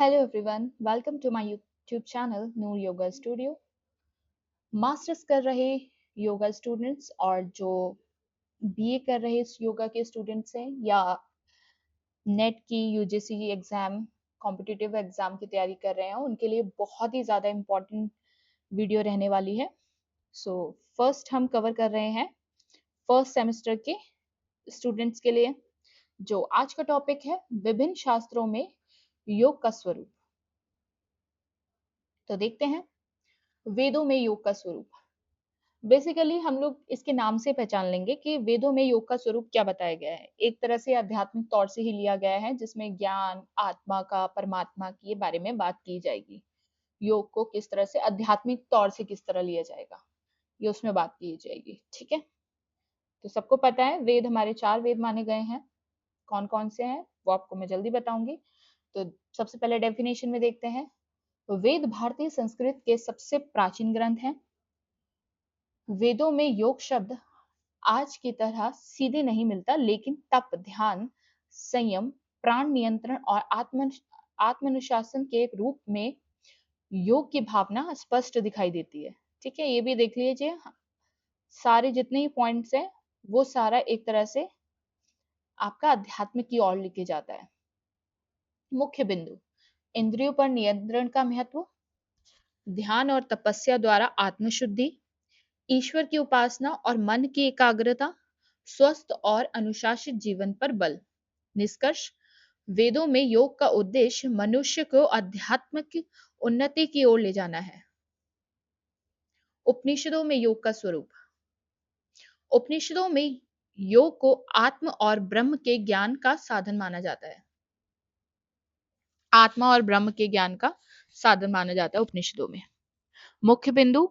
Hello everyone, welcome to my YouTube channel Noor Yoga Studio. Masters कर रहे yoga students और जो बीए कर रहे योगा के स्टूडेंट्स हैं या नेट की यूजीसी एग्जाम कॉम्पिटिटिव एग्जाम की तैयारी कर रहे हैं उनके लिए बहुत ही ज़्यादा इम्पोर्टेंट वीडियो रहने वाली है। सो फर्स्ट हम कवर कर रहे हैं फर्स्ट सेमेस्टर के स्टूडेंट्स के लिए। जो आज का टॉपिक है विभिन्न शास्त्रों में योग का स्वरूप। तो देखते हैं वेदों में योग का स्वरूप। बेसिकली हम लोग इसके नाम से पहचान लेंगे कि वेदों में योग का स्वरूप क्या बताया गया है। एक तरह से आध्यात्मिक तौर से ही लिया गया है जिसमें ज्ञान, आत्मा का, परमात्मा के बारे में बात की जाएगी। योग को किस तरह से आध्यात्मिक तौर से किस तरह लिया जाएगा ये उसमें बात की जाएगी। ठीक है, तो सबको पता है वेद हमारे 4 वेद माने गए हैं। कौन कौन से हैं वो आपको मैं जल्दी बताऊंगी। तो सबसे पहले डेफिनेशन में देखते हैं। वेद भारतीय संस्कृत के सबसे प्राचीन ग्रंथ हैं। वेदों में योग शब्द आज की तरह सीधे नहीं मिलता, लेकिन तप, ध्यान, संयम, प्राण नियंत्रण और आत्मानुशासन के रूप में योग की भावना स्पष्ट दिखाई देती है। ठीक है, ये भी देख लीजिए, सारे जितने ही पॉइंट्स हैं वो सारा एक तरह से आपका अध्यात्म की ओर लेके जाता है। मुख्य बिंदु: इंद्रियों पर नियंत्रण का महत्व, ध्यान और तपस्या द्वारा आत्मशुद्धि, ईश्वर की उपासना और मन की एकाग्रता, स्वस्थ और अनुशासित जीवन पर बल। निष्कर्ष: वेदों में योग का उद्देश्य मनुष्य को आध्यात्मिक उन्नति की ओर ले जाना है। उपनिषदों में योग का स्वरूप। उपनिषदों में योग को आत्म और ब्रह्म के ज्ञान का साधन माना जाता है। आत्मा और ब्रह्म के ज्ञान का साधन माना जाता है उपनिषदों में। मुख्य बिंदु: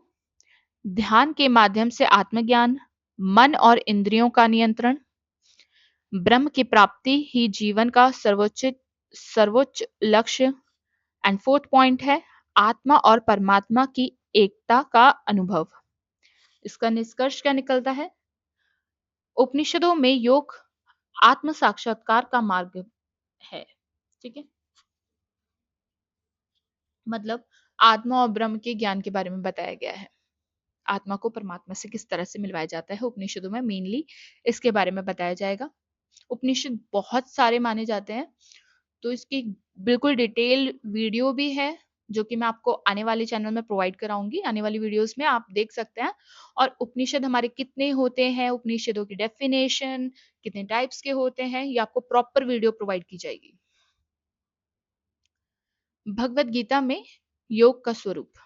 ध्यान के माध्यम से आत्मज्ञान, मन और इंद्रियों का नियंत्रण, ब्रह्म की प्राप्ति ही जीवन का सर्वोच्च लक्ष्य। एंड फोर्थ पॉइंट है आत्मा और परमात्मा की एकता का अनुभव। इसका निष्कर्ष क्या निकलता है? उपनिषदों में योग आत्म साक्षात्कार का मार्ग है। ठीक है, मतलब आत्मा और ब्रह्म के ज्ञान के बारे में बताया गया है। आत्मा को परमात्मा से किस तरह से मिलवाया जाता है उपनिषदों में मेनली इसके बारे में बताया जाएगा। उपनिषद बहुत सारे माने जाते हैं, तो इसकी बिल्कुल डिटेल वीडियो भी है जो कि मैं आपको आने वाले चैनल में प्रोवाइड कराऊंगी। आने वाली वीडियोस में आप देख सकते हैं। और उपनिषद हमारे कितने होते हैं, उपनिषदों की डेफिनेशन, कितने टाइप्स के होते हैं, ये आपको प्रॉपर वीडियो प्रोवाइड की जाएगी। भगवत गीता में योग का स्वरूप।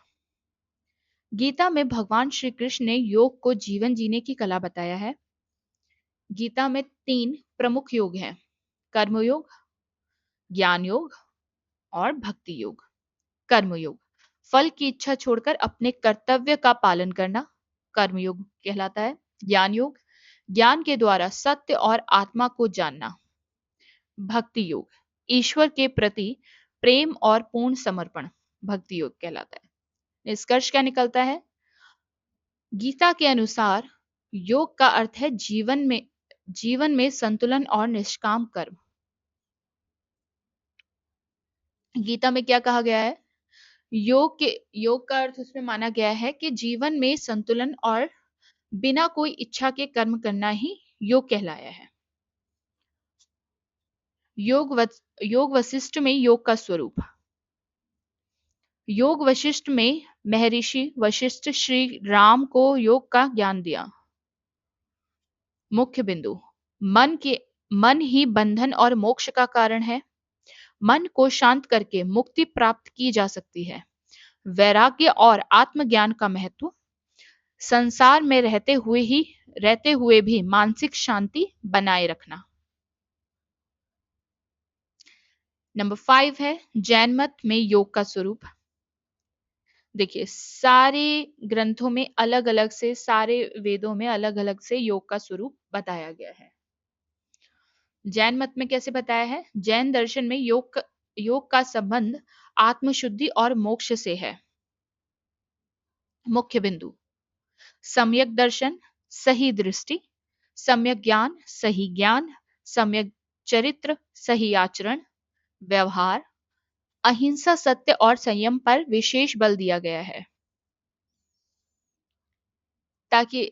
गीता में भगवान श्री कृष्ण ने योग को जीवन जीने की कला बताया है। गीता में 3 प्रमुख योग हैं: कर्मयोग, ज्ञान योग और भक्ति योग। कर्मयोग: फल की इच्छा छोड़कर अपने कर्तव्य का पालन करना कर्मयोग कहलाता है। ज्ञान योग: ज्ञान के द्वारा सत्य और आत्मा को जानना। भक्ति योग: ईश्वर के प्रति प्रेम और पूर्ण समर्पण भक्ति योग कहलाता है। निष्कर्ष क्या निकलता है? गीता के अनुसार योग का अर्थ है जीवन में संतुलन और निष्काम कर्म। गीता में क्या कहा गया है? योग का अर्थ उसमें माना गया है कि जीवन में संतुलन और बिना कोई इच्छा के कर्म करना ही योग कहलाया है। योग वशिष्ठ में योग का स्वरूप। योग वशिष्ठ में महर्षि वशिष्ठ श्री राम को योग का ज्ञान दिया। मुख्य बिंदु: मन ही बंधन और मोक्ष का कारण है। मन को शांत करके मुक्ति प्राप्त की जा सकती है। वैराग्य और आत्मज्ञान का महत्व। संसार में रहते हुए भी मानसिक शांति बनाए रखना। नंबर 5 है जैन मत में योग का स्वरूप। देखिए, सारे ग्रंथों में अलग अलग से, सारे वेदों में अलग अलग से योग का स्वरूप बताया गया है। जैन मत में कैसे बताया है? जैन दर्शन में योग का संबंध आत्मशुद्धि और मोक्ष से है। मुख्य बिंदु: सम्यक दर्शन, सही दृष्टि, सम्यक ज्ञान, सही ज्ञान, सम्यक चरित्र, सही आचरण, व्यवहार, अहिंसा, सत्य और संयम पर विशेष बल दिया गया है। ताकि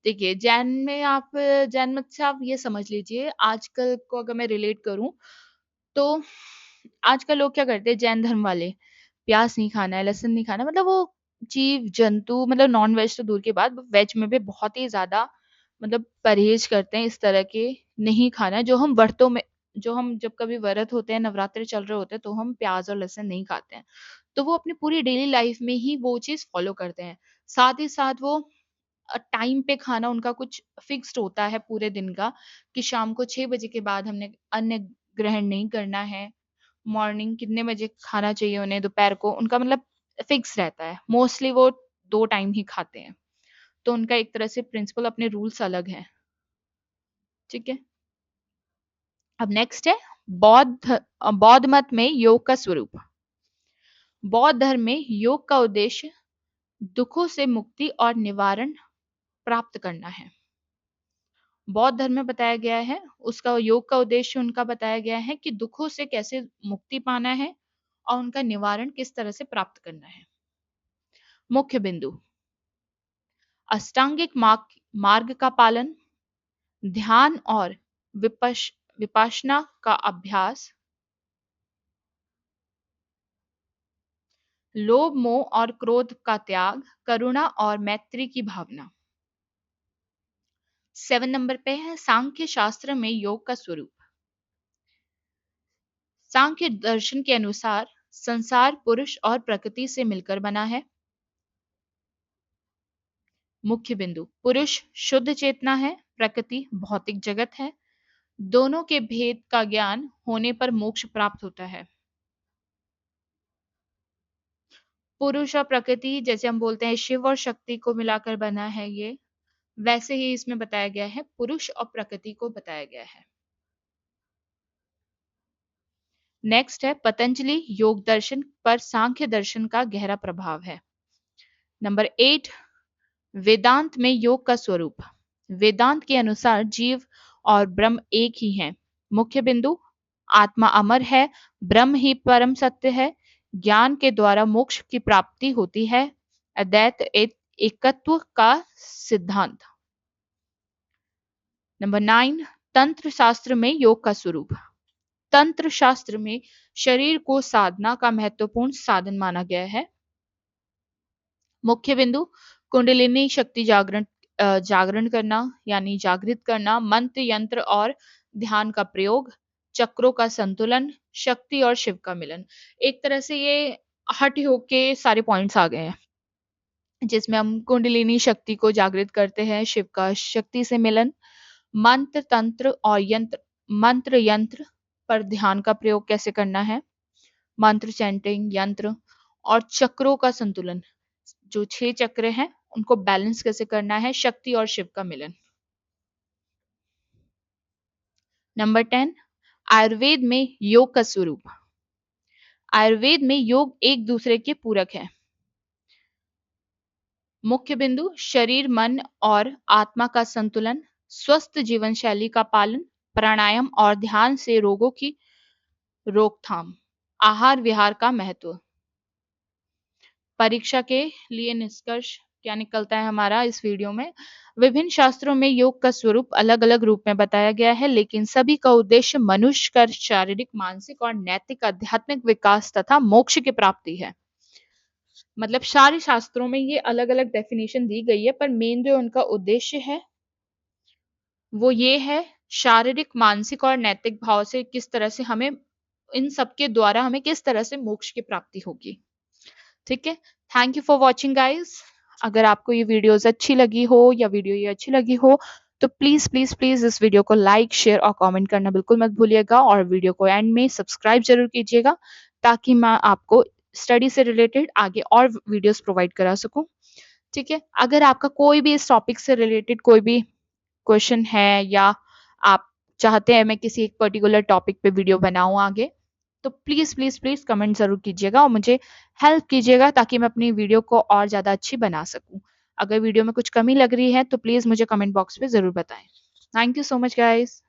देखिए, जैन मत से आप ये समझ लीजिए, आजकल को अगर मैं रिलेट करूं तो आजकल लोग क्या करते हैं, जैन धर्म वाले, प्याज नहीं खाना है, लहसुन नहीं खाना, मतलब वो जीव जंतु, मतलब नॉन वेज तो दूर के बाद वेज में भी बहुत ही ज्यादा मतलब परहेज करते हैं, इस तरह के नहीं खाना है। जो हम व्रतों में, जो हम जब कभी व्रत होते हैं, नवरात्रि चल रहे होते हैं, तो हम प्याज और लहसुन नहीं खाते हैं। तो वो अपनी पूरी डेली लाइफ में ही वो चीज फॉलो करते हैं। साथ ही साथ वो टाइम पे खाना उनका कुछ फिक्स्ड होता है पूरे दिन का, कि शाम को 6 बजे के बाद हमने अन्न ग्रहण नहीं करना है, मॉर्निंग कितने बजे खाना चाहिए उन्हें, दोपहर को, उनका मतलब फिक्स रहता है। मोस्टली वो 2 टाइम ही खाते हैं, तो उनका एक तरह से प्रिंसिपल, अपने रूल्स अलग हैं। ठीक है। अब नेक्स्ट है बौद्ध मत में योग का स्वरूप। बौद्ध धर्म में योग का उद्देश्य दुखों से मुक्ति और निवारण प्राप्त करना है। बौद्ध धर्म में बताया गया है, उसका योग का उद्देश्य उनका बताया गया है कि दुखों से कैसे मुक्ति पाना है और उनका निवारण किस तरह से प्राप्त करना है। मुख्य बिंदु: अष्टांगिक मार्ग का पालन, ध्यान और विपश्यना का अभ्यास, लोभ मोह और क्रोध का त्याग, करुणा और मैत्री की भावना। 7 नंबर पे है सांख्य शास्त्र में योग का स्वरूप। सांख्य दर्शन के अनुसार संसार पुरुष और प्रकृति से मिलकर बना है। मुख्य बिंदु: पुरुष शुद्ध चेतना है, प्रकृति भौतिक जगत है। दोनों के भेद का ज्ञान होने पर मोक्ष प्राप्त होता है। पुरुष और प्रकृति, जैसे हम बोलते हैं शिव और शक्ति को मिलाकर बना है ये, वैसे ही इसमें बताया गया है, पुरुष और प्रकृति को बताया गया है। नेक्स्ट है पतंजलि योग दर्शन पर सांख्य दर्शन का गहरा प्रभाव है। नंबर 8, वेदांत में योग का स्वरूप। वेदांत के अनुसार जीव और ब्रह्म एक ही हैं। मुख्य बिंदु: आत्मा अमर है, ब्रह्म ही परम सत्य है, ज्ञान के द्वारा मोक्ष की प्राप्ति होती है। अद्वैत एकत्व का सिद्धांत। नंबर 9, तंत्र शास्त्र में योग का स्वरूप। तंत्र शास्त्र में शरीर को साधना का महत्वपूर्ण साधन माना गया है। मुख्य बिंदु: कुंडलिनी शक्ति जागरण करना, यानी जागृत करना, मंत्र यंत्र और ध्यान का प्रयोग, चक्रों का संतुलन, शक्ति और शिव का मिलन। एक तरह से ये हट होके सारे पॉइंट्स आ गए हैं, जिसमें हम कुंडलिनी शक्ति को जागृत करते हैं, शिव का शक्ति से मिलन, मंत्र तंत्र और मंत्र यंत्र पर ध्यान का प्रयोग कैसे करना है, मंत्र चैंटिंग यंत्र, और चक्रों का संतुलन, जो 6 चक्र हैं उनको बैलेंस कैसे करना है, शक्ति और शिव का मिलन। नंबर 10, आयुर्वेद में योग का स्वरूप। आयुर्वेद में योग एक दूसरे के पूरक है। मुख्य बिंदु: शरीर मन और आत्मा का संतुलन, स्वस्थ जीवन शैली का पालन, प्राणायाम और ध्यान से रोगों की रोकथाम, आहार विहार का महत्व। परीक्षा के लिए निष्कर्ष क्या निकलता है हमारा इस वीडियो में? विभिन्न शास्त्रों में योग का स्वरूप अलग अलग रूप में बताया गया है, लेकिन सभी का उद्देश्य मनुष्य का शारीरिक, मानसिक और नैतिक आध्यात्मिक विकास तथा मोक्ष की प्राप्ति है। मतलब सारे शास्त्रों में ये अलग अलग डेफिनेशन दी गई है, पर मेन जो उनका उद्देश्य है वो ये है, शारीरिक, मानसिक और नैतिक भाव से किस तरह से हमें, इन सबके द्वारा हमें किस तरह से मोक्ष की प्राप्ति होगी। ठीक है। Thank you for watching guys. अगर आपको ये वीडियोस अच्छी लगी हो या वीडियो ये अच्छी लगी हो, तो प्लीज प्लीज प्लीज इस वीडियो को लाइक, शेयर और कमेंट करना बिल्कुल मत भूलिएगा, और वीडियो को एंड में सब्सक्राइब जरूर कीजिएगा, ताकि मैं आपको स्टडी से रिलेटेड आगे और वीडियोस प्रोवाइड करा सकूं। ठीक है। अगर आपका कोई भी इस टॉपिक से रिलेटेड कोई भी क्वेश्चन है, या आप चाहते हैं मैं किसी एक पर्टिकुलर टॉपिक पे वीडियो बनाऊं आगे, तो प्लीज प्लीज प्लीज कमेंट जरूर कीजिएगा और मुझे हेल्प कीजिएगा, ताकि मैं अपनी वीडियो को और ज्यादा अच्छी बना सकूं। अगर वीडियो में कुछ कमी लग रही है तो प्लीज मुझे कमेंट बॉक्स पे जरूर बताएं। Thank you so much guys.